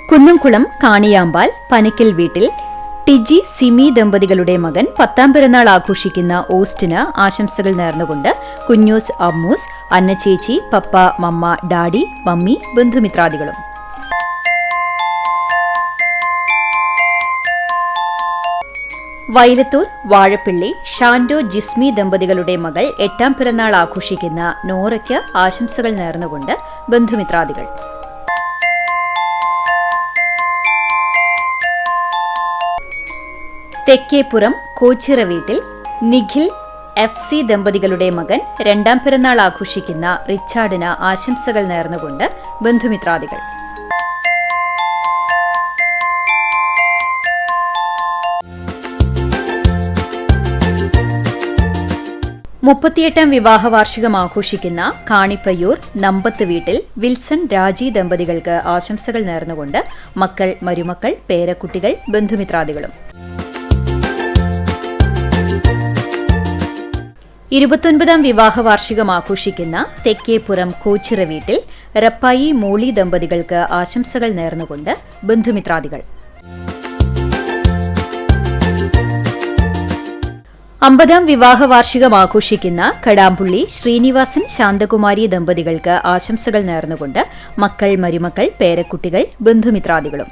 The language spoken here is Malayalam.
കുന്നംകുളം കാണിയാമ്പാൽ പനക്കൽ വീട്ടിൽ ടിജി സിമി ദമ്പതികളുടെ മകൻ 10ാം പിറന്നാൾ ആഘോഷിക്കുന്ന ഓസ്റ്റിന് ആശംസകൾ നേർന്നുകൊണ്ട് കുഞ്ഞൂസ് അമ്മൂസ്, അന്നച്ചേച്ചി, പപ്പ, മമ്മ, ഡാഡി, മമ്മി, ബന്ധുമിത്രാദികളും. വൈലത്തൂർ വാഴപ്പിള്ളി ഷാൻഡോ ജിസ്മി ദമ്പതികളുടെ മകൾ 8ാം പിറന്നാൾ ആഘോഷിക്കുന്ന നോറയ്ക്ക് ആശംസകൾ നേർന്നുകൊണ്ട് ബന്ധുമിത്രാദികൾ. തെക്കേപ്പുറം കോച്ചിറ വീട്ടിൽ നിഖിൽ FC ദമ്പതികളുടെ മകൻ 2ാം പിറന്നാൾ ആഘോഷിക്കുന്ന റിച്ചാർഡിന് ആശംസകൾ നേർന്നുകൊണ്ട് ബന്ധുമിത്രാദികൾ. മുപ്പത്തിയെട്ടാം വിവാഹ വാർഷികം ആഘോഷിക്കുന്ന കാണിപ്പയ്യൂർ നമ്പത്ത് വീട്ടിൽ വിൽസൺ രാജി ദമ്പതികൾക്ക് ആശംസകൾ നേർന്നുകൊണ്ട് മക്കൾ, മരുമക്കൾ, പേരക്കുട്ടികൾ, ബന്ധുമിത്രാദികളും. 29ാം വിവാഹ വാർഷികം ആഘോഷിക്കുന്ന തെക്കേപ്പുറം കോച്ചിറ വീട്ടിൽ റപ്പായി മോളി ദമ്പതികൾക്ക് ആശംസകൾ നേർന്നുകൊണ്ട് ബന്ധുമിത്രാദികൾ. 50ാം വിവാഹ വാർഷികം ആഘോഷിക്കുന്ന കടാമ്പുള്ളി ശ്രീനിവാസൻ ശാന്തകുമാരി ദമ്പതികൾക്ക് ആശംസകൾ നേർന്നുകൊണ്ട് മക്കൾ, മരുമക്കൾ, പേരക്കുട്ടികൾ, ബന്ധുമിത്രാദികളും.